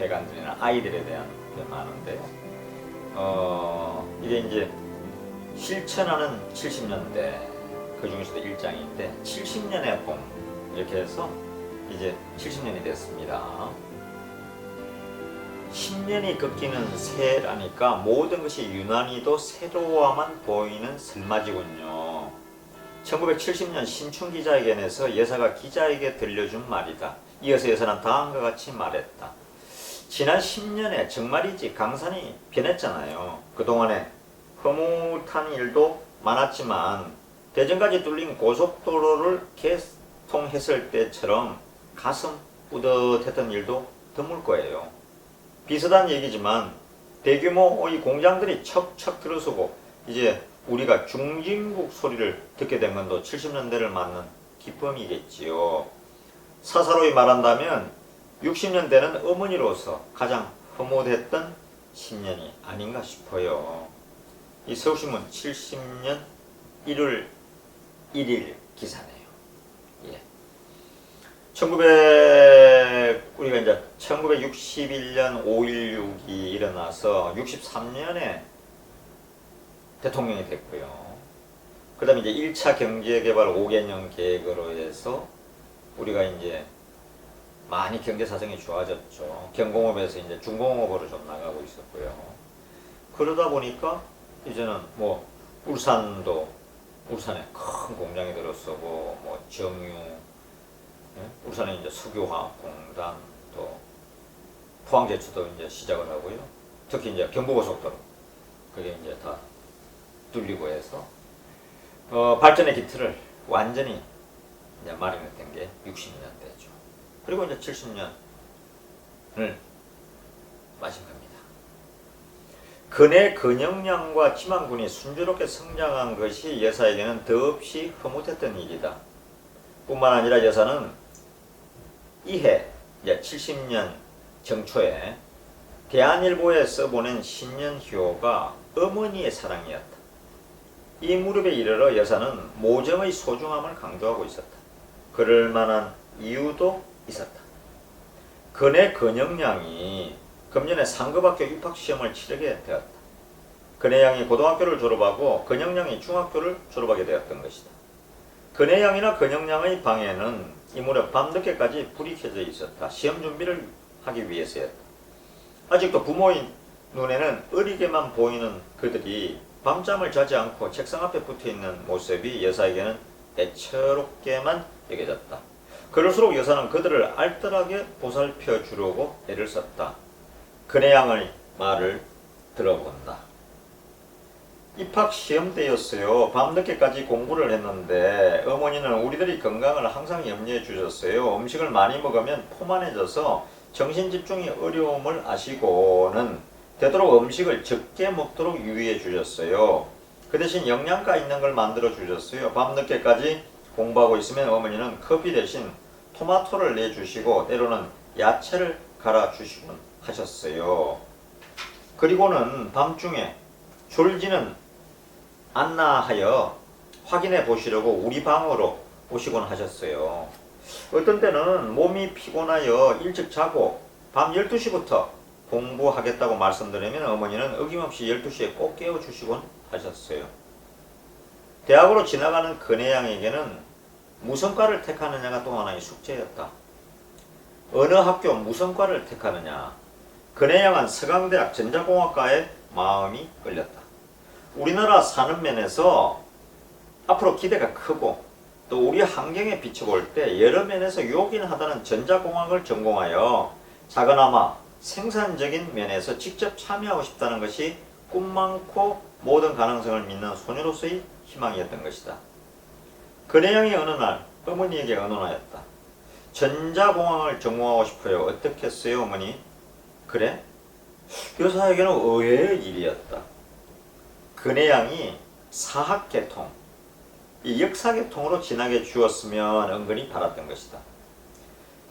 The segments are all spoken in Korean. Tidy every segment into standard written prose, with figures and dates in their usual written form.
배관들이나 아이들에 대한 게 많은데요. 이게 이제 실천하는 70년대 그 중에서도 일장인데 70년의 봄 이렇게 해서 이제 70년이 됐습니다. 10년이 꺾이는 새라니까 모든 것이 유난히도 새로워만 보이는 설맞이군요. 1970년 신춘 기자회견에서 여사가 기자에게 들려준 말이다. 이어서 여사는 다음과 같이 말했다. 지난 10년에 정말이지 강산이 변했잖아요. 그동안에 흐뭇한 일도 많았지만 대전까지 뚫린 고속도로를 개통했을 때처럼 가슴 뿌듯했던 일도 드물 거예요. 비슷한 얘기지만 대규모의 공장들이 척척 들어서고 이제 우리가 중진국 소리를 듣게 된 건도 70년대를 맞는 기쁨이겠지요. 사사로이 말한다면 60년대는 어머니로서 가장 흐뭇했던 10년이 아닌가 싶어요. 이 서울신문 70년 1월 1일 기사네요. 예. 우리가 이제 1961년 5.16이 일어나서 63년에 대통령이 됐고요. 그 다음에 이제 1차 경제개발 5개년 계획으로 해서 우리가 이제 많이 경제 사정이 좋아졌죠. 경공업에서 이제 중공업으로 좀 나가고 있었고요. 그러다 보니까 이제는 뭐 울산에 큰 공장이 들어서고 뭐 정유, 울산에 이제 석유화학공단 또 포항제철도 이제 시작을 하고요. 특히 이제 경부고속도로 그게 이제 다 뚫리고 해서 발전의 기틀을 완전히 이제 마련했던 게 60년대죠. 그리고 이제 70년을 맞은 겁니다. 근의 근역량과 지만군이 순조롭게 성장한 것이 여사에게는 더없이 흐뭇했던 일이다. 뿐만 아니라 여사는 이해 이제 70년 정초에 대한일보에 써보낸 신년효가 어머니의 사랑이었다. 이 무렵에 이르러 여사는 모정의 소중함을 강조하고 있었다. 그럴 만한 이유도 있었다. 근의 근역량이 금년에 상급학교 입학시험을 치르게 되었다. 근혜양이 고등학교를 졸업하고 근역량이 중학교를 졸업하게 되었던 것이다. 근혜양이나 근역량의 방에는 이 무렵 밤늦게까지 불이 켜져 있었다. 시험 준비를 하기 위해서였다. 아직도 부모의 눈에는 어리게만 보이는 그들이 밤잠을 자지 않고 책상 앞에 붙어있는 모습이 여사에게는 애처롭게만 여겨졌다. 그럴수록 여사는 그들을 알뜰하게 보살펴 주려고 애를 썼다. 근혜양의 말을 들어본다. 입학 시험 때였어요. 밤늦게까지 공부를 했는데 어머니는 우리들이 건강을 항상 염려해 주셨어요. 음식을 많이 먹으면 포만해져서 정신 집중이 어려움을 아시고는 되도록 음식을 적게 먹도록 유의해 주셨어요. 그 대신 영양가 있는 걸 만들어 주셨어요. 밤늦게까지 공부하고 있으면 어머니는 커피 대신 토마토를 내주시고 때로는 야채를 갈아 주시곤 하셨어요. 그리고는 밤중에 졸지는 않나 하여 확인해 보시려고 우리 방으로 오시곤 하셨어요. 어떤 때는 몸이 피곤하여 일찍 자고 밤 12시부터 공부하겠다고 말씀드리면 어머니는 어김없이 12시에 꼭 깨워주시곤 하셨어요. 대학으로 지나가는 근혜양에게는 무슨 과를 택하느냐가 또 하나의 숙제였다. 어느 학교 무슨 과를 택하느냐. 근혜양은 서강대학 전자공학과에 마음이 끌렸다. 우리나라 사는 면에서 앞으로 기대가 크고 또 우리 환경에 비춰볼 때 여러 면에서 요긴하다는 전자공학을 전공하여 작은아마 생산적인 면에서 직접 참여하고 싶다는 것이 꿈 많고 모든 가능성을 믿는 소녀로서의 희망이었던 것이다. 근혜양이 어느 날 어머니에게 의논하였다. 전자공학을 전공하고 싶어요. 어떻겠어요 어머니? 그래? 여사에게는 의외의 일이었다. 근혜양이 사학계통, 이 역사계통으로 진하게 주었으면 은근히 바랐던 것이다.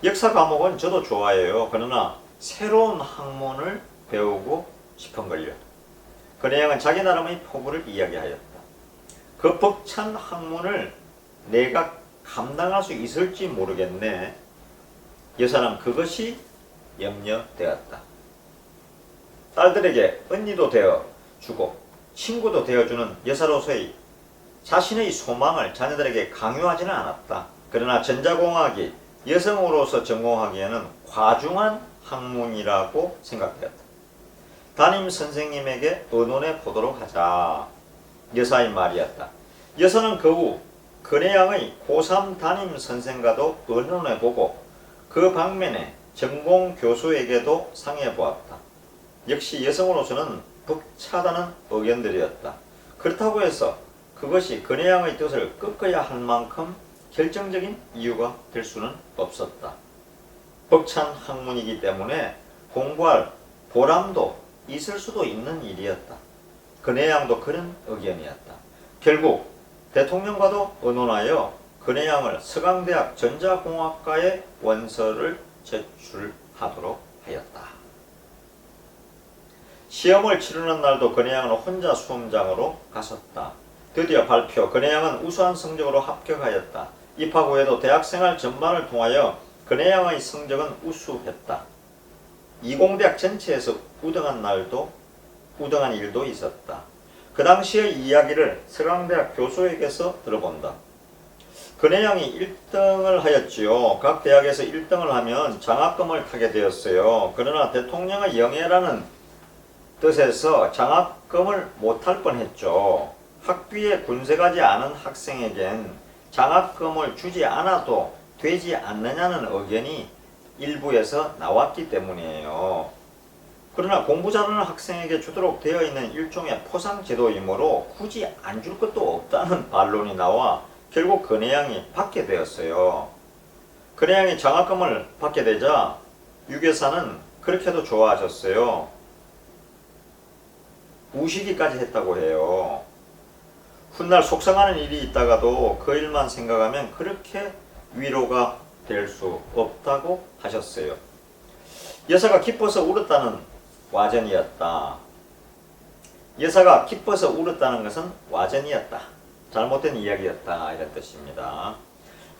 역사 과목은 저도 좋아해요. 그러나 새로운 학문을 배우고 싶은걸요. 근혜양은 자기 나름의 포부를 이야기하였다. 그 벅찬 학문을 내가 감당할 수 있을지 모르겠네. 여사는 그것이 염려되었다. 딸들에게 언니도 되어주고 친구도 되어주는 여사로서의 자신의 소망을 자녀들에게 강요하지는 않았다. 그러나 전자공학이 여성으로서 전공하기에는 과중한 학문이라고 생각되었다. 담임 선생님에게 의논해 보도록 하자. 여사의 말이었다. 여사는 그 후 근혜양의 고3 담임 선생과도 의논해 보고 그 방면에 전공 교수에게도 상의해 보았다. 역시 여성으로서는 벅차다는 의견들이었다. 그렇다고 해서 그것이 근혜양의 뜻을 꺾어야 할 만큼 결정적인 이유가 될 수는 없었다. 벅찬 학문이기 때문에 공부할 보람도 있을 수도 있는 일이었다. 근혜양도 그런 의견이었다. 결국 대통령과도 의논하여 근혜양을 서강대학 전자공학과에 원서를 제출하도록 하였다. 시험을 치르는 날도 근혜양은 혼자 수험장으로 갔었다. 드디어 발표. 근혜양은 우수한 성적으로 합격하였다. 입학 후에도 대학생활 전반을 통하여 근혜양의 성적은 우수했다. 이공대학 전체에서 우등한 일도 있었다. 그 당시의 이야기를 서강대학 교수에게서 들어본다. 근혜양이 1등을 하였지요. 각 대학에서 1등을 하면 장학금을 타게 되었어요. 그러나 대통령의 영예라는 뜻에서 장학금을 못할 뻔했죠. 학비에 군색하지 않은 학생에겐 장학금을 주지 않아도 되지 않느냐는 의견이 일부에서 나왔기 때문이에요. 그러나 공부 잘하는 학생에게 주도록 되어 있는 일종의 포상제도이므로 굳이 안 줄 것도 없다는 반론이 나와 결국 근혜양이 받게 되었어요. 근혜양이 장학금을 받게 되자 유교사는 그렇게도 좋아하셨어요. 우시기까지 했다고 해요. 훗날 속상하는 일이 있다가도 그 일만 생각하면 그렇게 위로가 될 수 없다고 하셨어요. 여사가 기뻐서 울었다는 와전이었다. 여사가 기뻐서 울었다는 것은 와전이었다. 잘못된 이야기였다. 이런 뜻입니다.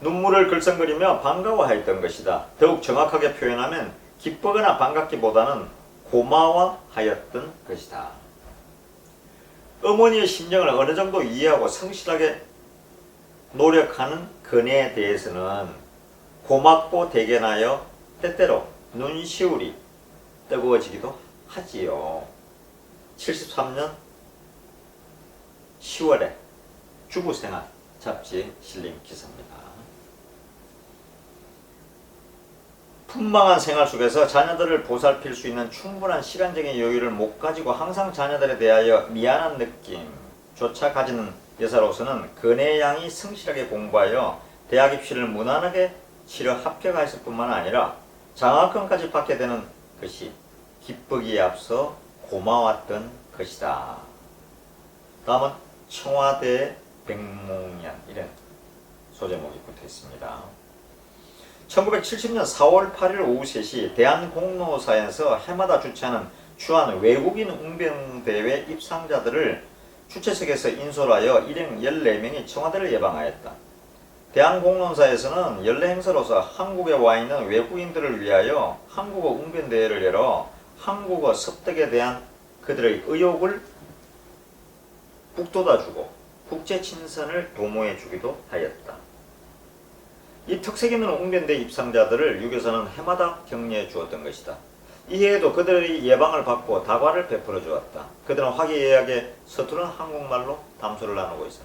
눈물을 글썽거리며 반가워하였던 것이다. 더욱 정확하게 표현하면 기쁘거나 반갑기보다는 고마워하였던 것이다. 어머니의 심정을 어느 정도 이해하고 성실하게 노력하는 근혜에 대해서는 고맙고 대견하여 때때로 눈시울이 뜨거워지기도 하지요. 73년 10월에 주부생활 잡지에 실린 기사입니다. 풍망한 생활 속에서 자녀들을 보살필 수 있는 충분한 시간적인 여유를 못 가지고 항상 자녀들에 대하여 미안한 느낌조차 가지는 여사로서는 근혜양이 성실하게 공부하여 대학 입시를 무난하게 치러 합격했을 뿐만 아니라 장학금까지 받게 되는 것이 기쁘기에 앞서 고마웠던 것이다. 다음은 청와대 백몽년, 이런 소제목이 붙어 있습니다. 1970년 4월 8일 오후 3시 대한공로사에서 해마다 주최하는 주한 외국인 웅변대회 입상자들을 주최석에서 인솔하여 일행 14명이 청와대를 예방하였다. 대한공론사에서는 연례 행사로서 한국에 와 있는 외국인들을 위하여 한국어 웅변대회를 열어 한국어 습득에 대한 그들의 의욕을 북돋아주고 국제친선을 도모해주기도 하였다. 이 특색 있는 웅변대 입상자들을 유교사는 해마다 격려해 주었던 것이다. 이해에도 그들의 예방을 받고 다과를 베풀어 주었다. 그들은 화기애애하게 서투른 한국말로 담소를 나누고 있었다.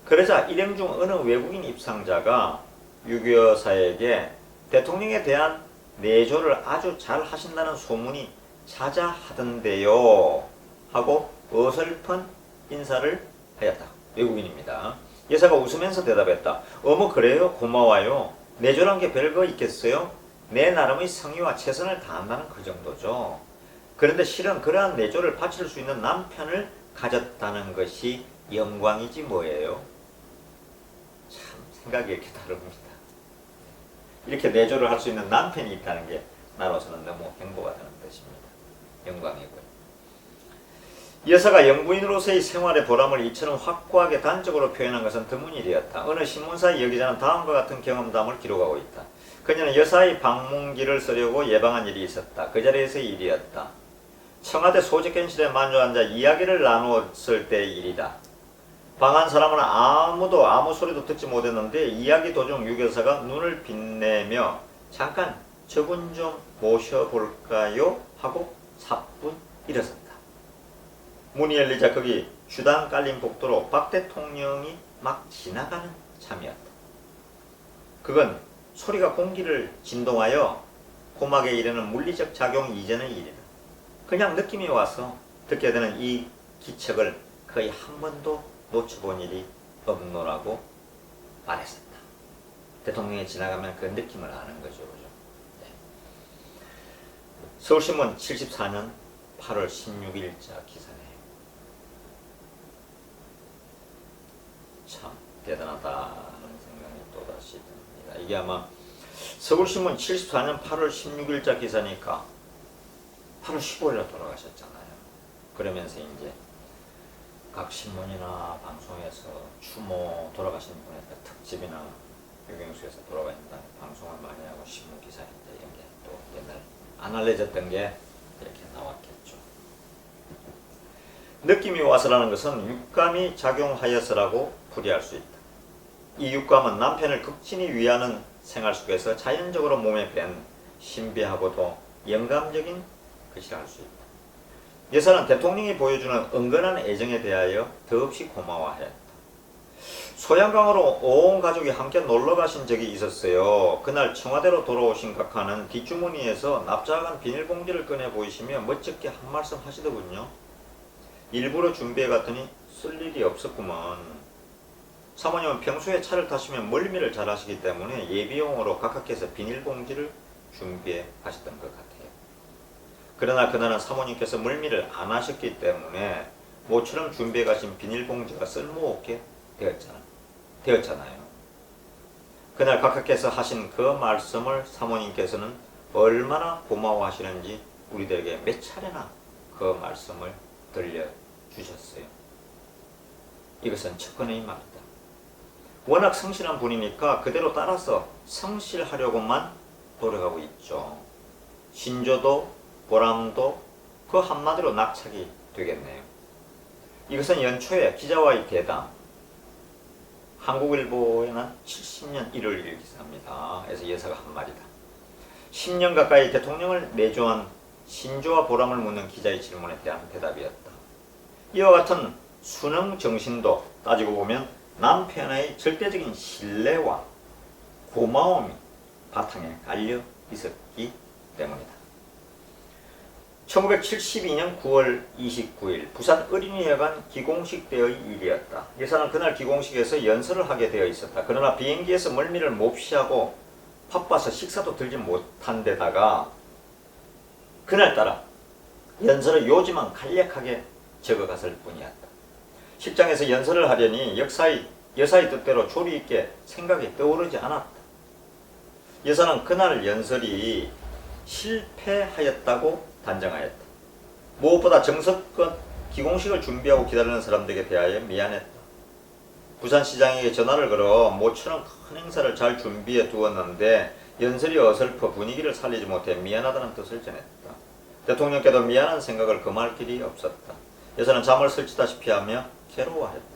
그러자 일행 중 어느 외국인 입상자가 유교사에게 대통령에 대한 내조를 아주 잘 하신다는 소문이 자자하던데요 하고 어설픈 인사를 하였다. 외국인입니다. 여사가 웃으면서 대답했다. 어머 그래요? 고마워요. 내조란 게 별거 있겠어요? 내 나름의 성의와 최선을 다한다는 그 정도죠. 그런데 실은 그러한 내조를 바칠 수 있는 남편을 가졌다는 것이 영광이지 뭐예요. 참 생각이 이렇게 다릅니다. 이렇게 내조를 할 수 있는 남편이 있다는 게 나로서는 너무 행복하다는 뜻입니다. 영광이고요. 여사가 영부인으로서의 생활의 보람을 이처럼 확고하게 단적으로 표현한 것은 드문 일이었다. 어느 신문사의 여기자는 다음과 같은 경험담을 기록하고 있다. 그녀는 여사의 방문기를 쓰려고 예방한 일이 있었다. 그 자리에서의 일이었다. 청와대 소집견실에 만져 앉아 이야기를 나누었을 때의 일이다. 방 안 사람은 아무도 아무 소리도 듣지 못했는데 이야기 도중 유 여사가 눈을 빛내며 잠깐 저분 좀 모셔볼까요? 하고 사뿐 일어섰다. 문이 열리자 거기 주당 깔린 복도로 박 대통령이 막 지나가는 참이었다. 그건 소리가 공기를 진동하여 고막에 이르는 물리적 작용 이전의 일이다. 그냥 느낌이 와서 듣게 되는 이 기척을 거의 한 번도 놓쳐본 일이 없노라고 말했었다. 대통령이 지나가면 그 느낌을 아는 거죠. 그죠? 네. 서울신문 74년 8월 16일자 기사네요. 참 대단하다는 생각이 또다시 듭니다. 이게 아마 서울신문 74년 8월 16일자 기사니까 8월 15일에 돌아가셨잖아요. 그러면서 이제 각 신문이나 방송에서 추모 돌아가신 분의 특집이나 유경수에서 돌아가신다 방송을 많이 하고 신문 기사인데 이런 게 또 옛날 안 알려졌던 게 이렇게 나왔겠죠. 느낌이 와서라는 것은 육감이 작용하여서라고 풀이할 수 있다. 이 육감은 남편을 극진히 위하는 생활 속에서 자연적으로 몸에 밴 신비하고도 영감적인 것이라 할 수 있다. 여사는 대통령이 보여주는 은근한 애정에 대하여 더없이 고마워하였다. 소양강으로 온 가족이 함께 놀러 가신 적이 있었어요. 그날 청와대로 돌아오신 각하는 뒷주머니에서 납작한 비닐봉지를 꺼내 보이시며 멋쩍게 한 말씀 하시더군요. 일부러 준비해 갔더니 쓸 일이 없었구먼. 사모님은 평소에 차를 타시면 멀미를 잘 하시기 때문에 예비용으로 각하께서 비닐봉지를 준비해 하셨던 것 같아요. 그러나 그날은 사모님께서 멀미를 안 하셨기 때문에 모처럼 준비해 가신 비닐봉지가 쓸모없게 되었잖아요. 그날 각하께서 하신 그 말씀을 사모님께서는 얼마나 고마워하시는지 우리들에게 몇 차례나 그 말씀을 들려주셨어요. 이것은 측근의 말이다. 워낙 성실한 분이니까 그대로 따라서 성실하려고만 노력하고 있죠. 신조도 보람도 그 한마디로 낙착이 되겠네요. 이것은 연초에 기자와의 대담, 한국일보에는 70년 1월 1일 기사입니다. 그래서 여사가 한 말이다. 10년 가까이 대통령을 내조한 신조와 보람을 묻는 기자의 질문에 대한 대답이었다. 이와 같은 순응 정신도 따지고 보면 남편의 절대적인 신뢰와 고마움이 바탕에 깔려 있었기 때문이다. 1972년 9월 29일 부산 어린이회관 기공식 때의 일이었다. 여사는 그날 기공식에서 연설을 하게 되어 있었다. 그러나 비행기에서 멀미를 몹시하고 바빠서 식사도 들지 못한 데다가 그날따라 연설을 요지만 간략하게 적어갔을 뿐이었다. 식장에서 연설을 하려니 여사의 뜻대로 조리 있게 생각이 떠오르지 않았다. 여사는 그날 연설이 실패하였다고 단정하였다. 무엇보다 정석껏 기공식을 준비하고 기다리는 사람들에게 대하여 미안했다. 부산시장에게 전화를 걸어 모처럼 큰 행사를 잘 준비해 두었는데 연설이 어설퍼 분위기를 살리지 못해 미안하다는 뜻을 전했다. 대통령께도 미안한 생각을 금할 길이 없었다. 여사는 잠을 설치다시피 하며 괴로워했다.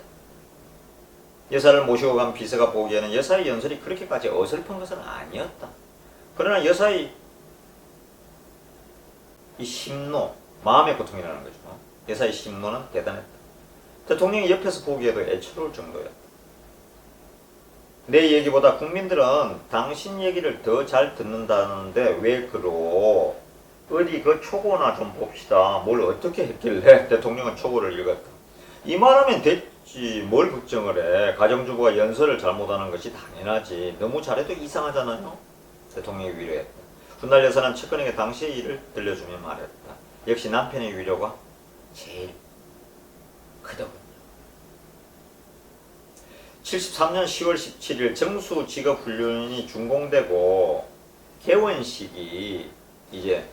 여사를 모시고 간 비서가 보기에는 여사의 연설이 그렇게까지 어설픈 것은 아니었다. 그러나 여사의 이 심노, 마음의 고통이라는 거죠. 여사의 심노는 대단했다. 대통령이 옆에서 보기에도 애처로울 정도였다. 내 얘기보다 국민들은 당신 얘기를 더 잘 듣는다는데 왜 그러? 어디 그 초고나 좀 봅시다. 뭘 어떻게 했길래 대통령은 초고를 읽었다. 이 말하면 됐지. 뭘 걱정을 해. 가정주부가 연설을 잘못하는 것이 당연하지. 너무 잘해도 이상하잖아요. 대통령이 위로했다. 훗날 여사는 측근에게 당시의 일을 들려주며 말했다. 역시 남편의 위로가 제일 크더군요. 73년 10월 17일 정수직업훈련이 준공되고 개원식이 이제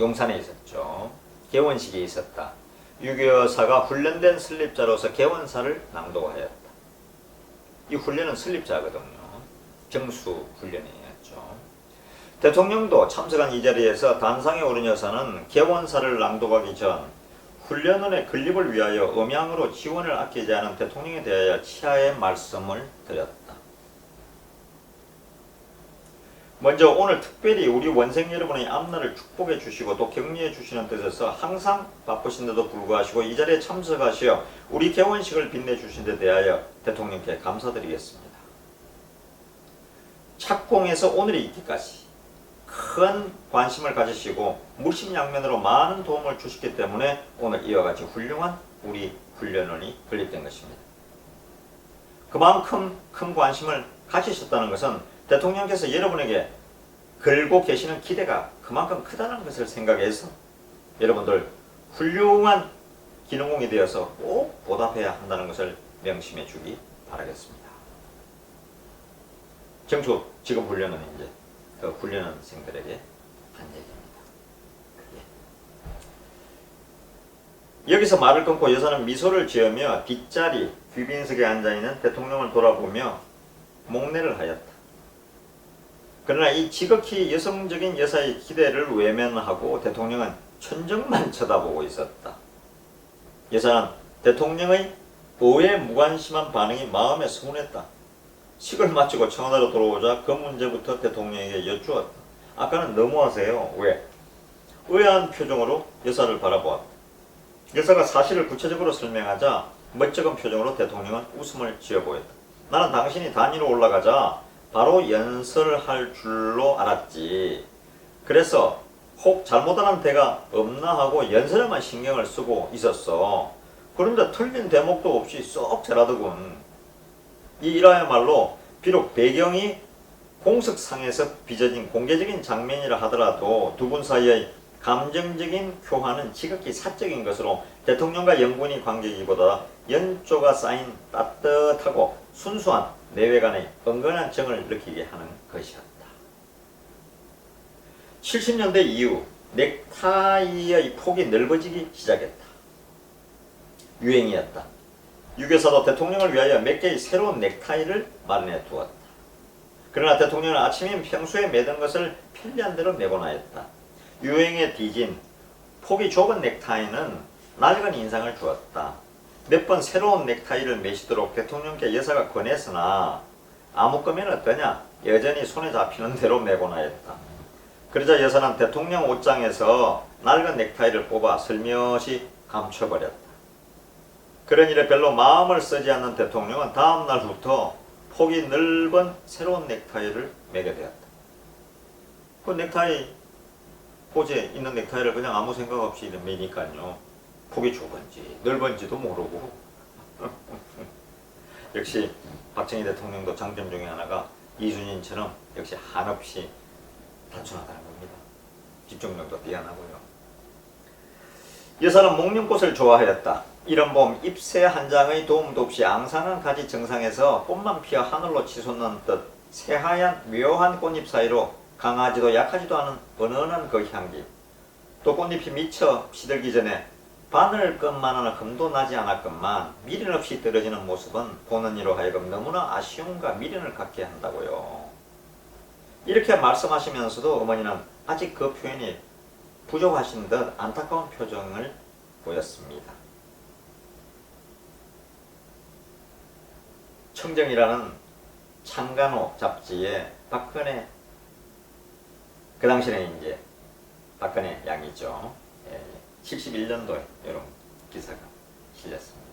용산에 있었죠. 개원식이 있었다. 유교사가 훈련된 설립자로서 개원사를 낭독하였다. 이 훈련은 설립자거든요. 정수 훈련이었죠. 대통령도 참석한 이 자리에서 단상에 오른 여사는 개원사를 낭독하기 전 훈련원의 건립을 위하여 음양으로 지원을 아끼지 않은 대통령에 대하여 치하의 말씀을 드렸다. 먼저 오늘 특별히 우리 원생 여러분의 앞날을 축복해 주시고 또 격려해 주시는 뜻에서 항상 바쁘신데도 불구하시고 이 자리에 참석하시어 우리 개원식을 빛내 주신 데 대하여 대통령께 감사드리겠습니다. 착공에서 오늘이 있기까지 큰 관심을 가지시고 물심양면으로 많은 도움을 주셨기 때문에 오늘 이와 같이 훌륭한 우리 훈련원이 건립된 것입니다. 그만큼 큰 관심을 가지셨다는 것은 대통령께서 여러분에게 걸고 계시는 기대가 그만큼 크다는 것을 생각해서 여러분들 훌륭한 기능공이 되어서 꼭 보답해야 한다는 것을 명심해 주기 바라겠습니다. 정초 지금 훈련은 이제 그 훈련원생들에게 한 얘기입니다. 여기서 말을 끊고 여사는 미소를 지으며 뒷자리 귀빈석에 앉아있는 대통령을 돌아보며 목례를 하였다. 그러나 이 지극히 여성적인 여사의 기대를 외면하고 대통령은 천정만 쳐다보고 있었다. 여사는 대통령의 의외 무관심한 반응이 마음에 서운했다. 식을 마치고 청와대로 돌아오자 그 문제부터 대통령에게 여쭈었다. 아까는 너무하세요. 왜? 의아한 표정으로 여사를 바라보았다. 여사가 사실을 구체적으로 설명하자 멋쩍은 표정으로 대통령은 웃음을 지어 보였다. 나는 당신이 단위로 올라가자 바로 연설할 줄로 알았지. 그래서 혹 잘못하는 데가 없나 하고 연설에만 신경을 쓰고 있었어. 그런데 틀린 대목도 없이 쏙 잘하더군. 이 일화야말로 비록 배경이 공석상에서 빚어진 공개적인 장면이라 하더라도 두 분 사이의 감정적인 교환은 지극히 사적인 것으로 대통령과 영분이 관계이기보다 연조가 쌓인 따뜻하고 순수한 내외 간의 은근한 정을 느끼게 하는 것이었다. 70년대 이후 넥타이의 폭이 넓어지기 시작했다. 유행이었다. 유교사도 대통령을 위하여 몇 개의 새로운 넥타이를 마련해 두었다. 그러나 대통령은 아침인 평소에 매던 것을 편리한 대로 내보내었다. 유행에 뒤진 폭이 좁은 넥타이는 낡은 인상을 주었다. 몇 번 새로운 넥타이를 매시도록 대통령께 여사가 권했으나 아무 거면 어떠냐 여전히 손에 잡히는 대로 매고나였다. 그러자 여사는 대통령 옷장에서 낡은 넥타이를 뽑아 슬며시 감춰버렸다. 그런 일에 별로 마음을 쓰지 않는 대통령은 다음 날부터 폭이 넓은 새로운 넥타이를 매게 되었다. 그 넥타이 포즈에 있는 넥타이를 그냥 아무 생각 없이 매니까요. 폭이 좁은지 넓은지도 모르고 역시 박정희 대통령도 장점 중에 하나가 이순신처럼 역시 한없이 단순하다는 겁니다. 집중력도 뛰어나고요. 여사는 목련꽃을 좋아하였다. 이런 봄 잎새 한 장의 도움도 없이 앙상한 가지 정상에서 꽃만 피어 하늘로 치솟는 듯 새하얀 묘한 꽃잎 사이로 강하지도 약하지도 않은 은은한 그 향기, 또 꽃잎이 미처 시들기 전에 바늘끝만한 흠도 나지 않았건만 미련 없이 떨어지는 모습은 보는 이로 하여금 너무나 아쉬움과 미련을 갖게 한다고요. 이렇게 말씀하시면서도 어머니는 아직 그 표현이 부족하신 듯 안타까운 표정을 보였습니다. 청정이라는 창간호 잡지에 박근혜, 그 당시에는 이제 박근혜 양이죠. 71년도에 이런 기사가 실렸습니다.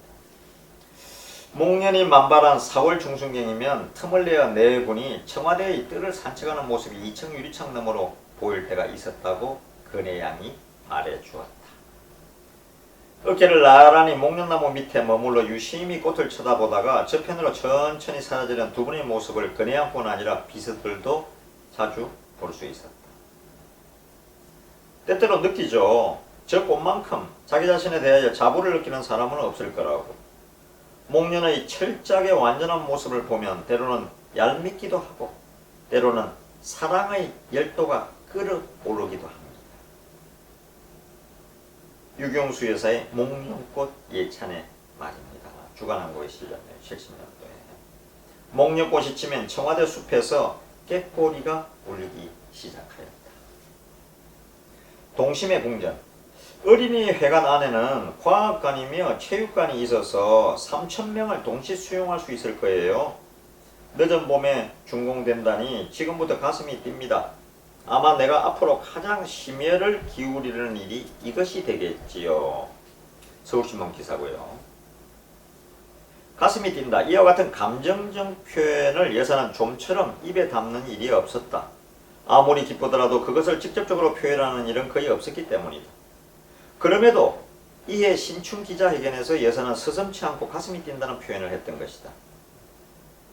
목련이 만발한 4월 중순경이면 틈을 내어 네 분이 청와대의 뜰을 산책하는 모습이 2층 유리창 너머로 보일 때가 있었다고 근혜 양이 말해 주었다. 어깨를 나란히 목련나무 밑에 머물러 유심히 꽃을 쳐다보다가 저편으로 천천히 사라지는 두 분의 모습을 근혜 양뿐 아니라 비서들도 자주 볼 수 있었다. 때때로 느끼죠. 저 꽃만큼 자기 자신에 대하여 자부를 느끼는 사람은 없을 거라고. 목련의 철저하게 완전한 모습을 보면 때로는 얄밉기도 하고 때로는 사랑의 열도가 끓어오르기도 합니다. 유경수 여사의 목련꽃 예찬의 말입니다. 주간한국에 실렸네요. 70년도에. 목련꽃이 치면 청와대 숲에서 꾀꼬리가 울리기 시작하였다. 동심의 궁전. 어린이 회관 안에는 과학관이며 체육관이 있어서 3,000명을 동시 수용할 수 있을 거예요. 늦은 봄에 준공된다니 지금부터 가슴이 뜁니다. 아마 내가 앞으로 가장 심혈을 기울이는 일이 이것이 되겠지요. 서울신문 기사고요. 가슴이 뛴다. 이와 같은 감정적 표현을 여사는 좀처럼 입에 담는 일이 없었다. 아무리 기쁘더라도 그것을 직접적으로 표현하는 일은 거의 없었기 때문이다. 그럼에도 이해 신춘 기자회견에서 여사는 서슴지 않고 가슴이 뛴다는 표현을 했던 것이다.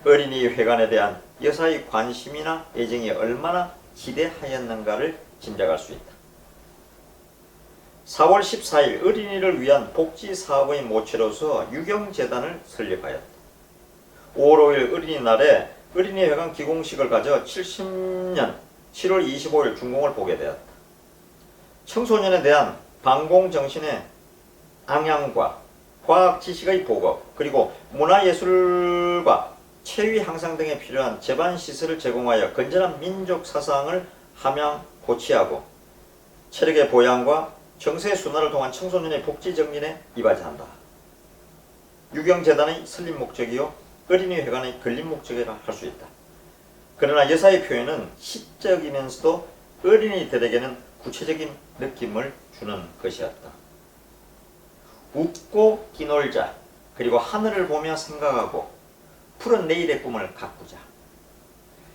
어린이 회관에 대한 여사의 관심이나 애정이 얼마나 지대하였는가를 짐작할 수 있다. 4월 14일 어린이를 위한 복지사업의 모체로서 유경재단을 설립하였다. 5월 5일 어린이날에 어린이회관 기공식을 가져 70년 7월 25일 준공을 보게 되었다. 청소년에 대한 반공정신의 ang양과 과학 지식의 보급, 그리고 문화예술과 체위 향상 등에 필요한 제반 시설을 제공하여 건전한 민족 사상을 함양 고취하고 체력의 보양과 정세 순환을 통한 청소년의 복지 정진에 이바지한다. 유경재단의 설립 목적이요 어린이회관의 건립 목적이라 할 수 있다. 그러나 여사의 표현은 시적이면서도 어린이들에게는 구체적인 느낌을 주는 것이었다. 웃고 끼놀자, 그리고 하늘을 보며 생각하고 푸른 내일의 꿈을 가꾸자.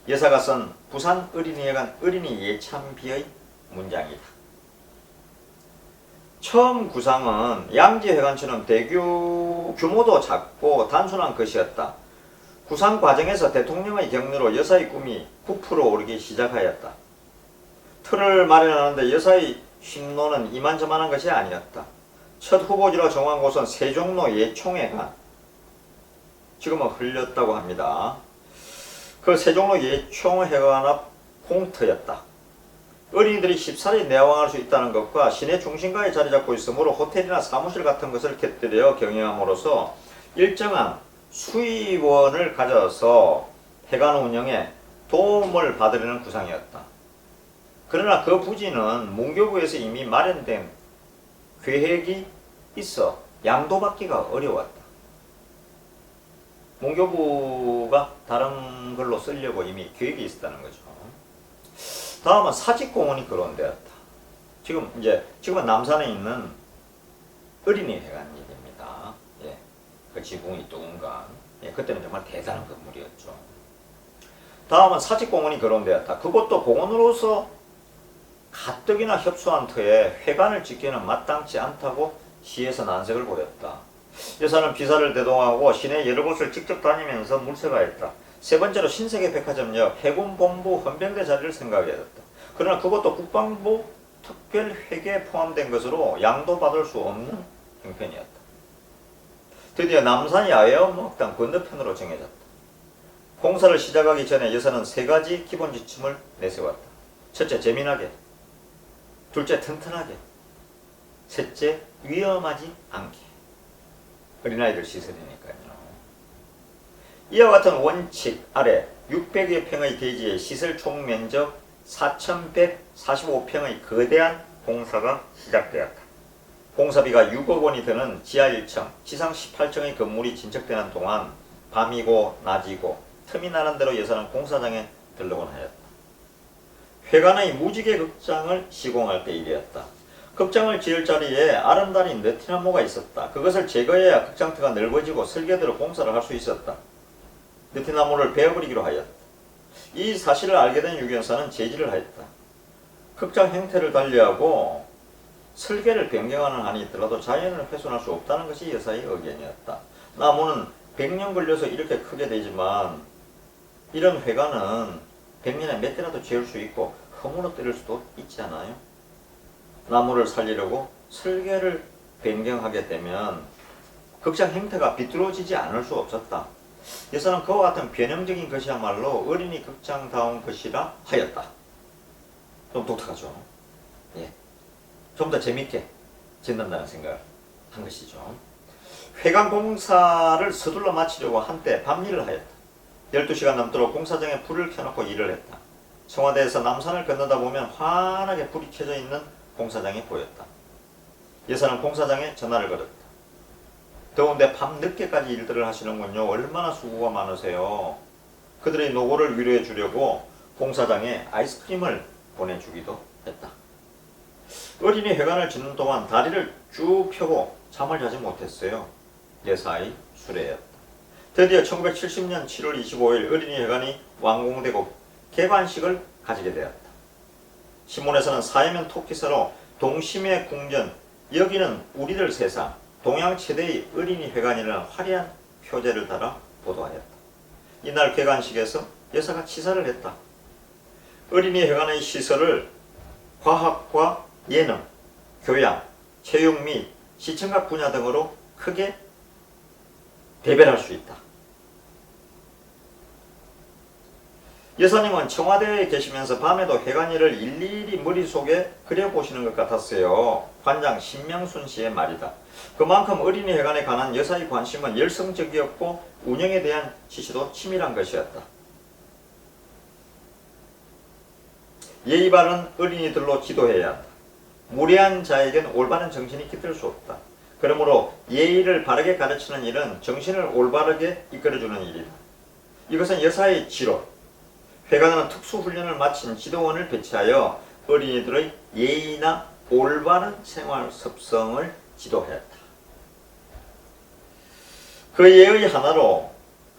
여사가 쓴 부산 어린이회관 어린이 예찬비의 문장이다. 처음 구상은 양지회관처럼 규모도 작고 단순한 것이었다. 구상 과정에서 대통령의 격려로 여사의 꿈이 부풀어 오르기 시작하였다. 틀을 마련하는데 여사의 심노는 이만저만한 것이 아니었다. 첫 후보지로 정한 곳은 세종로 예총회관, 지금은 흘렸다고 합니다. 그 세종로 예총회관 앞 공터였다. 어린이들이 쉽사리 내왕할 수 있다는 것과 시내 중심가에 자리 잡고 있으므로 호텔이나 사무실 같은 것을 곁들여 경영함으로써 일정한 수의원을 가져서 회관 운영에 도움을 받으려는 구상이었다. 그러나 그 부지는 문교부에서 이미 마련된 계획이 있어 양도받기가 어려웠다. 문교부가 다른 걸로 쓰려고 이미 계획이 있었다는 거죠. 다음은 사직공원이 거론되었다. 지금은 남산에 있는 어린이회관 얘기입니다. 예, 그 지붕이 뚱간. 예, 그때는 정말 대단한 건물이었죠. 다음은 사직공원이 거론되었다. 그것도 공원으로서 가뜩이나 협소한 터에 회관을 짓기에는 마땅치 않다고 시에서 난색을 보였다. 여사는 비사를 대동하고 시내 여러 곳을 직접 다니면서 물색하였다. 세 번째로 신세계 백화점역 해군본부 헌병대 자리를 생각했다. 그러나 그것도 국방부 특별회계에 포함된 것으로 양도받을 수 없는 형편이었다. 드디어 남산 야외음악당 건너편으로 정해졌다. 공사를 시작하기 전에 여사는 세 가지 기본 지침을 내세웠다. 첫째, 재미나게. 둘째, 튼튼하게. 셋째, 위험하지 않게. 어린아이들 시설이니까요. 이와 같은 원칙 아래 600여 평의 대지에 시설 총 면적 4,145평의 거대한 공사가 시작되었다. 공사비가 6억 원이 드는 지하 1층, 지상 18층의 건물이 진척되는 동안 밤이고 낮이고 틈이 나는 대로 여사는 공사장에 들르곤 하였다. 회관의 무지개 극장을 시공할 때 일이었다. 극장을 지을 자리에 아름다운 느티나무가 있었다. 그것을 제거해야 극장터가 넓어지고 설계대로 공사를 할 수 있었다. 느티나무를 베어버리기로 하였다. 이 사실을 알게 된 유경사는 제지를 하였다. 극장 형태를 달리하고 설계를 변경하는 한이 있더라도 자연을 훼손할 수 없다는 것이 여사의 의견이었다. 나무는 100년 걸려서 이렇게 크게 되지만 이런 회관은 100년에 몇 대라도 지을 수 있고 허물어뜨릴 수도 있잖아요. 나무를 살리려고 설계를 변경하게 되면 극장 형태가 비뚤어지지 않을 수 없었다. 여사는 그와 같은 변형적인 것이야말로 어린이 극장다운 것이라 하였다. 좀 독특하죠. 예, 좀 더 재밌게 짓는다는 생각을 한 것이죠. 회관 공사를 서둘러 마치려고 한때 밤일을 하였다. 12시간 넘도록 공사장에 불을 켜놓고 일을 했다. 청와대에서 남산을 건너다 보면 환하게 불이 켜져 있는 공사장이 보였다. 여사는 공사장에 전화를 걸었다. 더운데 밤 늦게까지 일들을 하시는군요. 얼마나 수고가 많으세요. 그들의 노고를 위로해 주려고 공사장에 아이스크림을 보내주기도 했다. 어린이 회관을 짓는 동안 다리를 쭉 펴고 잠을 자지 못했어요. 여사의 수레였다. 드디어 1970년 7월 25일 어린이 회관이 완공되고 개관식을 가지게 되었다. 신문에서는 사회면 토끼서로 동심의 궁전, 여기는 우리들 세상, 동양 최대의 어린이 회관이라는 화려한 표제를 달아 보도하였다. 이날 개관식에서 여사가 치사를 했다. 어린이 회관의 시설을 과학과 예능, 교양, 체육 및 시청각 분야 등으로 크게 대별할 수 있다. 여사님은 청와대에 계시면서 밤에도 회관일을 일일이 머릿속에 그려보시는 것 같았어요. 관장 신명순 씨의 말이다. 그만큼 어린이 회관에 관한 여사의 관심은 열성적이었고 운영에 대한 지시도 치밀한 것이었다. 예의 바른 어린이들로 지도해야 한다. 무례한 자에겐 올바른 정신이 깃들 수 없다. 그러므로 예의를 바르게 가르치는 일은 정신을 올바르게 이끌어주는 일이다. 이것은 여사의 지로, 회관은 특수훈련을 마친 지도원을 배치하여 어린이들의 예의나 올바른 생활 습성을 지도하였다. 그 예의 하나로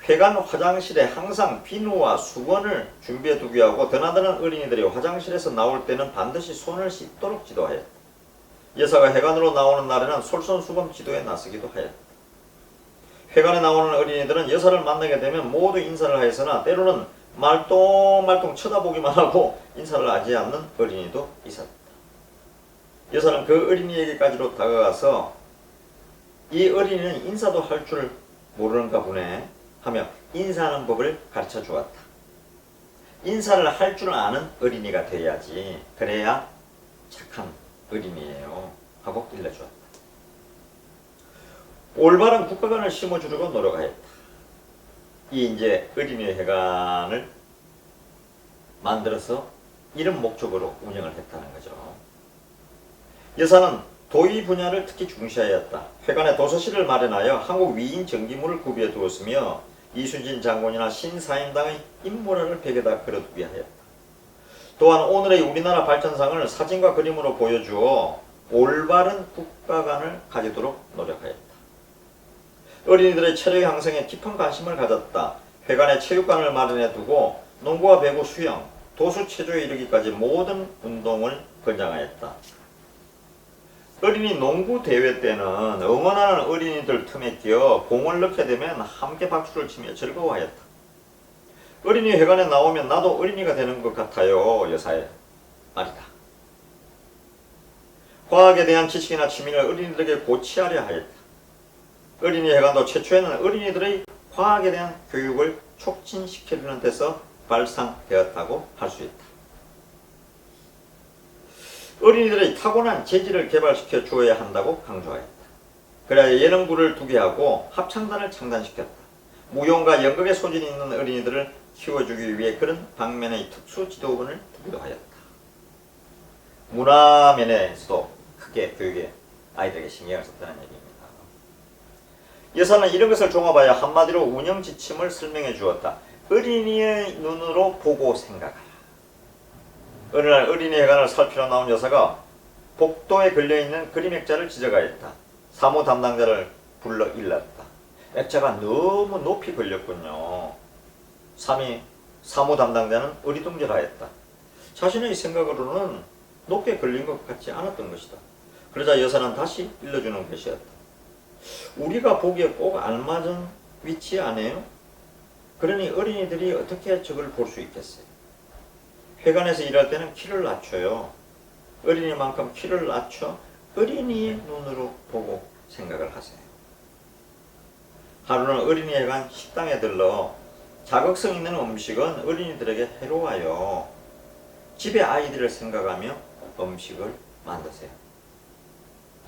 회관 화장실에 항상 비누와 수건을 준비해 두게 하고 드나드는 어린이들이 화장실에서 나올 때는 반드시 손을 씻도록 지도하였다. 여사가 회관으로 나오는 날에는 솔선수범 지도에 나서기도 하였다. 회관에 나오는 어린이들은 여사를 만나게 되면 모두 인사를 하였으나 때로는 말똥말똥 쳐다보기만 하고 인사를 하지 않는 어린이도 있었다. 여사는 그 어린이에게까지로 다가가서 이 어린이는 인사도 할 줄 모르는가 보네 하며 인사하는 법을 가르쳐 주었다. 인사를 할 줄 아는 어린이가 돼야지, 그래야 착한 어린이에요 하고 일러주었다. 올바른 국가관을 심어주려고 노력하였다. 이 이제 어린이 회관을 만들어서 이런 목적으로 운영을 했다는 거죠. 여사는 도의 분야를 특히 중시하였다. 회관에 도서실을 마련하여 한국 위인 정기물을 구비해 두었으며 이순신 장군이나 신사임당의 인물화를 벽에다 걸어두게 하였다. 또한 오늘의 우리나라 발전상을 사진과 그림으로 보여주어 올바른 국가관을 가지도록 노력하였다. 어린이들의 체력 향상에 깊은 관심을 가졌다. 회관에 체육관을 마련해 두고 농구와 배구, 수영, 도수 체조에 이르기까지 모든 운동을 권장하였다. 어린이 농구 대회 때는 응원하는 어린이들 틈에 끼어 공을 넣게 되면 함께 박수를 치며 즐거워하였다. 어린이 회관에 나오면 나도 어린이가 되는 것 같아요. 여사의 말이다. 과학에 대한 지식이나 취미를 어린이들에게 고취하려 하였다. 어린이 회관도 최초에는 어린이들의 과학에 대한 교육을 촉진시키려는 데서 발상되었다고 할 수 있다. 어린이들의 타고난 재질을 개발시켜 주어야 한다고 강조하였다. 그래야 예능부를 두게 하고 합창단을 창단시켰다. 무용과 연극에 소질이 있는 어린이들을 키워주기 위해 그런 방면의 특수 지도원을 두기도 하였다. 문화면에서도 크게 교육에 아이들에게 신경을 썼다는 얘기입니다. 여사는 이런 것을 종합하여 한마디로 운영 지침을 설명해 주었다. 어린이의 눈으로 보고 생각하라. 어느 날 어린이 회관을 살피러 나온 여사가 복도에 걸려있는 그림 액자를 지적하였다. 사무 담당자를 불러 일렀다. 액자가 너무 높이 걸렸군요. 사무 담당자는 어리둥절하였다. 자신의 생각으로는 높게 걸린 것 같지 않았던 것이다. 그러자 여사는 다시 일러주는 것이었다. 우리가 보기에 꼭 알맞은 위치 아니에요? 그러니 어린이들이 어떻게 저걸 볼 수 있겠어요? 회관에서 일할 때는 키를 낮춰요. 어린이만큼 키를 낮춰 어린이의 눈으로 보고 생각을 하세요. 하루는 어린이 회관 식당에 들러 자극성 있는 음식은 어린이들에게 해로워요. 집에 아이들을 생각하며 음식을 만드세요.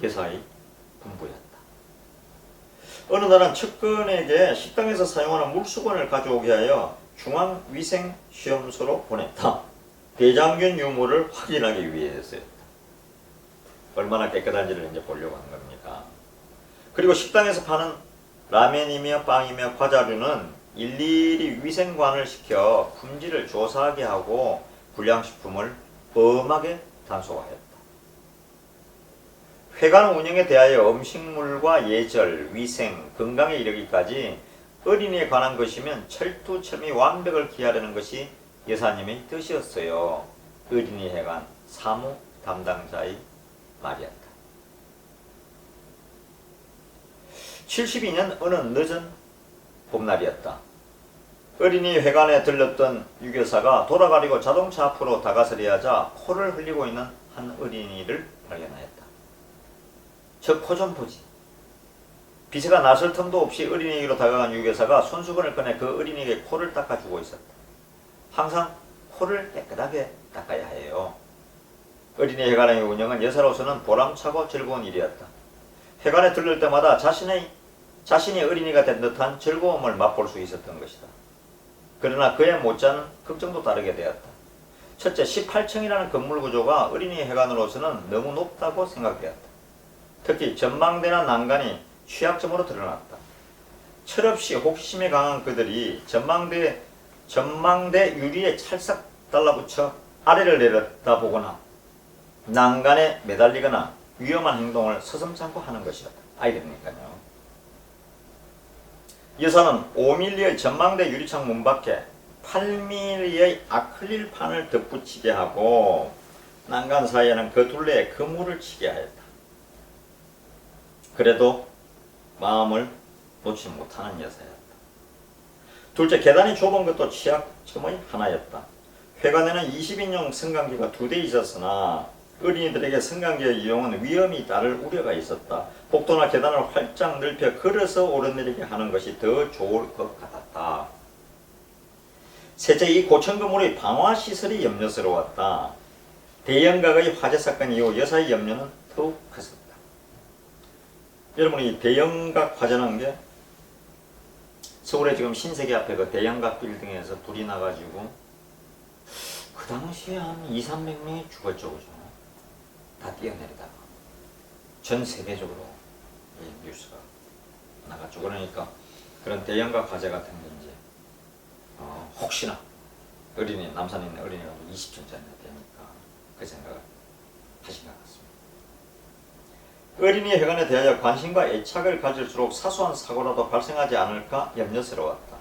여사의 분부였다. 어느 날은 측근에게 식당에서 사용하는 물수건을 가져오게 하여 중앙위생시험소로 보냈다. 대장균 유무를 확인하기 위해서였다. 얼마나 깨끗한지를 이제 보려고 한 겁니다. 그리고 식당에서 파는 라면이며 빵이며 과자류는 일일이 위생관을 시켜 품질을 조사하게 하고 불량식품을 엄하게 단속하였다. 회관 운영에 대하여 음식물과 예절, 위생, 건강에 이르기까지 어린이에 관한 것이면 철두철미 완벽을 기하려는 것이 여사님의 뜻이었어요. 어린이 회관 사무 담당자의 말이었다. 72년 어느 늦은 봄날이었다. 어린이 회관에 들렀던 유교사가 돌아가리고 자동차 앞으로 다가서려 하자 코를 흘리고 있는 한 어린이를 발견하였다. 저 코 좀 보지. 비서가 나설 틈도 없이 어린이에게로 다가간 유교사가 손수건을 꺼내 그 어린이에게 코를 닦아주고 있었다. 항상 코를 깨끗하게 닦아야 해요. 어린이 회관의 운영은 여사로서는 보람차고 즐거운 일이었다. 회관에 들를 때마다 자신이 어린이가 된 듯한 즐거움을 맛볼 수 있었던 것이다. 그러나 그에 못지않은 걱정도 다르게 되었다. 첫째, 18층이라는 건물 구조가 어린이 회관으로서는 너무 높다고 생각되었다. 특히 전망대나 난간이 취약점으로 드러났다. 철없이 호기심에 강한 그들이 전망대 유리에 찰싹 달라붙어 아래를 내려다보거나 난간에 매달리거나 위험한 행동을 서슴지 않고 하는 것이었다. 아이들이니까요. 여사는 5mm의 전망대 유리창 문 밖에 8mm의 아크릴판을 덧붙이게 하고 난간 사이에는 그 둘레에 그물을 치게 하였다. 그래도 마음을 놓지 못하는 여사였다. 둘째, 계단이 좁은 것도 취약점의 하나였다. 회관에는 20인용 승강기가 2대 있었으나 어린이들에게 승강기의 이용은 위험이 따를 우려가 있었다. 복도나 계단을 활짝 넓혀 걸어서 오르내리게 하는 것이 더 좋을 것 같았다. 셋째, 이 고층 건물의 방화시설이 염려스러웠다. 대형각의 화재 사건 이후 여사의 염려는 더욱 컸었다. 여러분, 이 대형각 화재라는 게 서울에 지금 신세계 앞에 그 대형각 빌딩에서 불이 나가지고 그 당시에 한 200~300명이 죽었죠. 그죠? 다 뛰어내리다가 전 세계적으로 이 뉴스가 나갔죠. 그러니까 그런 대형각 화재 같은 게 이제 혹시나 어린이, 남산에 있는 어린이가 20층짜리나 되니까 그 생각을 하신 것 같습니다. 어린이 회관에 대하여 관심과 애착을 가질수록 사소한 사고라도 발생하지 않을까 염려스러웠다.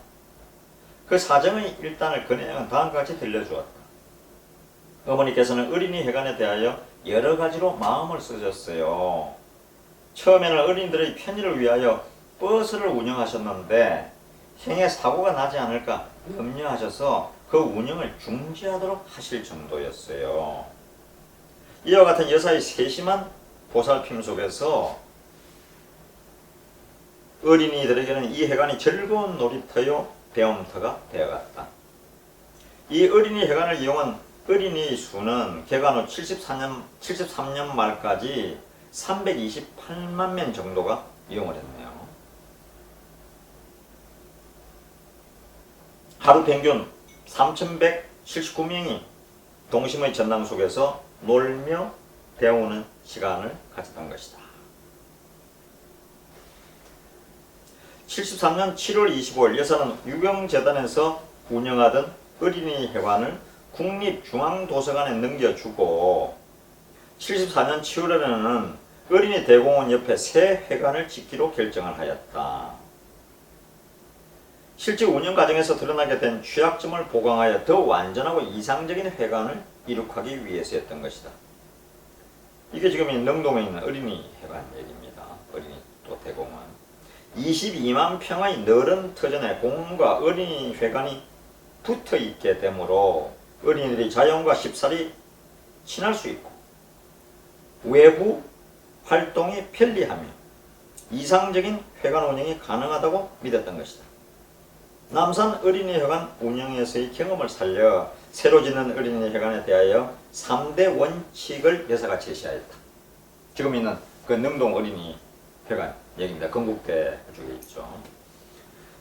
그 사정의 일단을 그녀는 다음과 같이 들려주었다. 어머니께서는 어린이 회관에 대하여 여러 가지로 마음을 쓰셨어요. 처음에는 어린이들의 편의를 위하여 버스를 운영하셨는데 행에 사고가 나지 않을까 염려하셔서 그 운영을 중지하도록 하실 정도였어요. 이와 같은 여사의 세심한 보살핌 속에서 어린이들에게는 이 회관이 즐거운 놀이터요 배움터가 되어갔다. 이 어린이 회관을 이용한 어린이 수는 개관 후 73년 말까지 328만 명 정도가 이용을 했네요. 하루 평균 3,179명이 동심의 전당 속에서 놀며 배우는 시간을 가졌던 것이다. 73년 7월 25일 여사는 유경재단에서 운영하던 어린이 회관을 국립중앙도서관에 넘겨주고 74년 7월에는 어린이 대공원 옆에 새 회관을 짓기로 결정을 하였다. 실제 운영 과정에서 드러나게 된 취약점을 보강하여 더 완전하고 이상적인 회관을 이룩하기 위해서였던 것이다. 이게 지금 이 능동에 있는 어린이 회관 얘기입니다. 어린이 또 대공원. 22만 평의 넓은 터전에 공원과 어린이 회관이 붙어 있게 되므로 어린이들이 자연과 쉽사리 친할 수 있고 외부 활동이 편리하며 이상적인 회관 운영이 가능하다고 믿었던 것이다. 남산 어린이회관 운영에서의 경험을 살려 새로 짓는 어린이회관에 대하여 3대 원칙을 여사가 제시하였다. 지금 있는 그 능동 어린이 회관 여기입니다. 건국대 쪽에 있죠.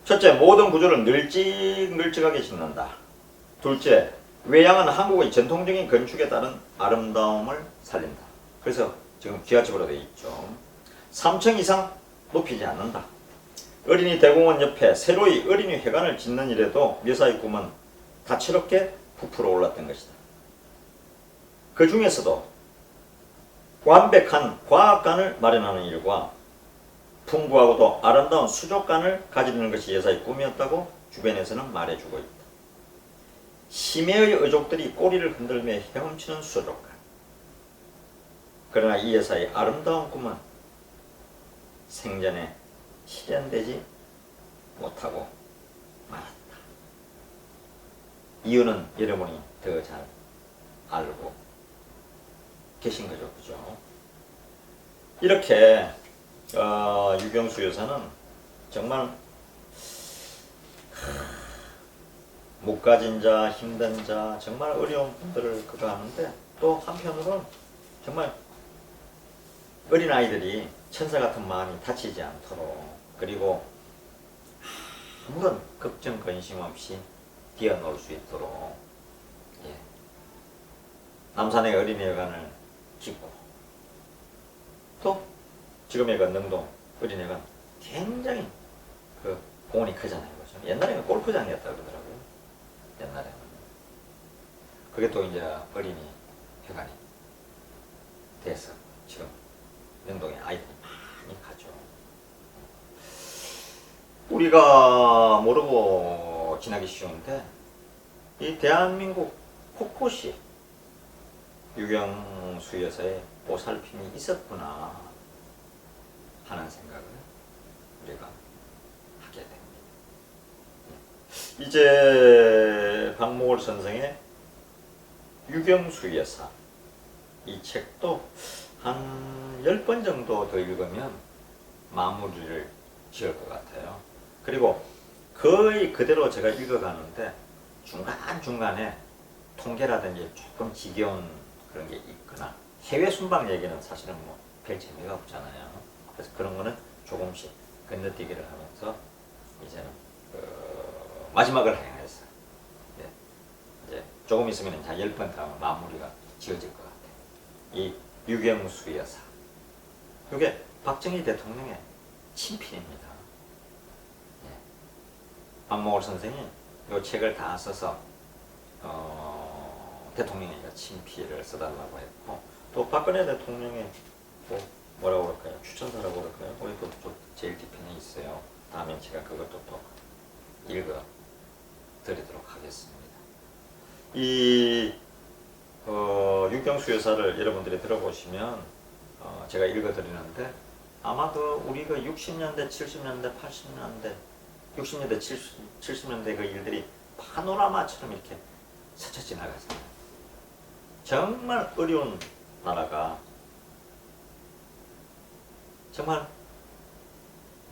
첫째, 모든 구조를 널찍널찍하게 짓는다. 둘째, 외양은 한국의 전통적인 건축에 따른 아름다움을 살린다. 그래서 지금 기와집으로 되어 있죠. 3층 이상 높이지 않는다. 어린이 대공원 옆에 새로이 어린이 회관을 짓는 일에도 묘사의 꿈은 다채롭게 부풀어 올랐던 것이다. 그 중에서도 완벽한 과학관을 마련하는 일과 풍부하고도 아름다운 수족관을 가지는 것이 여사의 꿈이었다고 주변에서는 말해주고 있다. 심해의 의족들이 꼬리를 흔들며 헤엄치는 수족관. 그러나 이 여사의 아름다운 꿈은 생전에 실현되지 못하고 말았다. 이유는 여러분이 더 잘 알고 계신 거죠. 그죠? 이렇게 유경수 여사는 정말 못 가진 자, 힘든 자, 정말 어려운 분들을 그거 하는데 또 한편으로는 정말 어린아이들이 천사 같은 마음이 다치지 않도록 그리고 아무런 걱정 근심 없이 뛰어놀 수 있도록 남산의 어린이회관을 짓고 또 지금의 능동 어린이회관 굉장히 그 공원이 크잖아요. 그렇죠? 옛날에는 골프장이었다 그러더라고요. 옛날에는. 그게 또 이제 어린이 회관이 돼서 지금 능동에 아이들이 많이 가죠. 우리가 모르고 지나기 쉬운데 이 대한민국 곳곳이 유경수 여사의 보살핌이 있었구나 하는 생각을 우리가 하게 됩니다. 이제 박목월 선생의 유경수 여사 이 책도 한 10번 정도 더 읽으면 마무리를 지을 것 같아요. 그리고 거의 그대로 제가 읽어가는데 중간중간에 통계라든지 조금 지겨운 그런 게 있거나 해외 순방 얘기는 사실은 뭐 별 재미가 없잖아요. 그래서 그런 거는 조금씩 건너뛰기를 하면서 이제는 마지막을 향해서 이제 조금 있으면 한 10번 더 마무리가 지어질 것 같아요. 이 유경수 여사 이게 박정희 대통령의 친필입니다. 박목월 선생이 이 책을 다 써서 대통령이 친필을 써달라고 했고 또 박근혜 대통령의 뭐라고 그럴까요? 추천서라고 그럴까요? 거기도 또 제일 뒤편에 있어요. 다음에 제가 그것도 또 읽어 드리도록 하겠습니다. 이 유경수 여사를 여러분들이 들어보시면 제가 읽어 드리는데 아마도 우리가 60년대, 70년대, 80년대 60년대, 70년대 그 일들이 파노라마처럼 이렇게 스쳐 지나갔어요. 정말 어려운 나라가 정말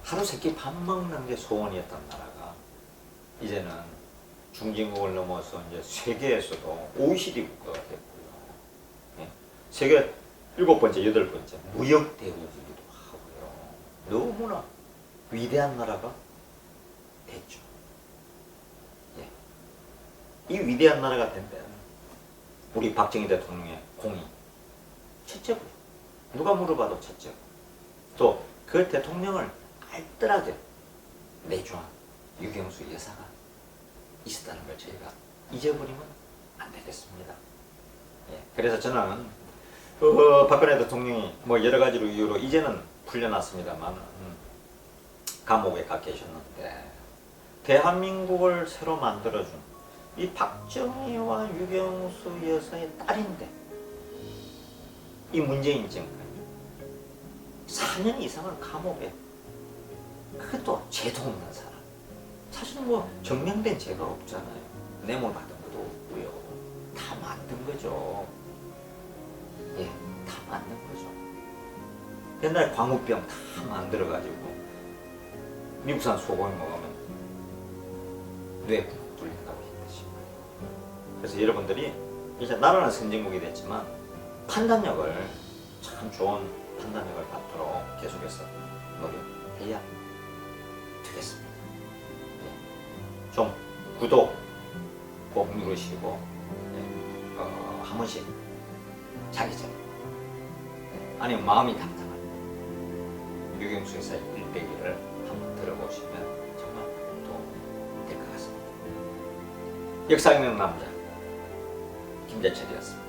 하루 세끼 밥 먹는 게 소원이었던 나라가 이제는 중진국을 넘어서 이제 세계에서도 OECD 국가가 됐고요. 세계 7번째, 8번째 무역 대국이기도 하고요. 너무나 위대한 나라가 됐죠. 이 위대한 나라가 된 데는 우리 박정희 대통령의 공이 첫째고요. 누가 물어봐도 첫째고 또 그 대통령을 알뜰하게 내주한 유경수 여사가 있었다는 걸 저희가 잊어버리면 안 되겠습니다. 그래서 저는 박근혜 대통령이 뭐 여러 가지로 이유로 이제는 풀려났습니다만 감옥에 가 계셨는데 대한민국을 새로 만들어준 이 박정희와 유경수 여사의 딸인데 이 문재인 정권이 4년 이상을 감옥에 그것도 죄도 없는 사람 사실 뭐 증명된 죄가 없잖아요. 뇌물 받은 것도 없고요. 다 만든 거죠. 다 만든 거죠. 옛날 광우병 다 만들어가지고 미국산 소고기 먹으면 뇌 뚫린다고 했듯이. 그래서 여러분들이 이제 나라는 선진국이 됐지만 판단력을 참 참 좋은 판단력을 갖도록 계속해서 노력해야 되겠습니다. 예. 좀 구독 꼭 누르시고 예. 한 번씩 자기 전에 아니면 마음이 답답한 유경수 의사의 일대기를 한번 들어보시면 정말 도움이 될 것 같습니다. 역사 있는 남자 김재철이었습니다.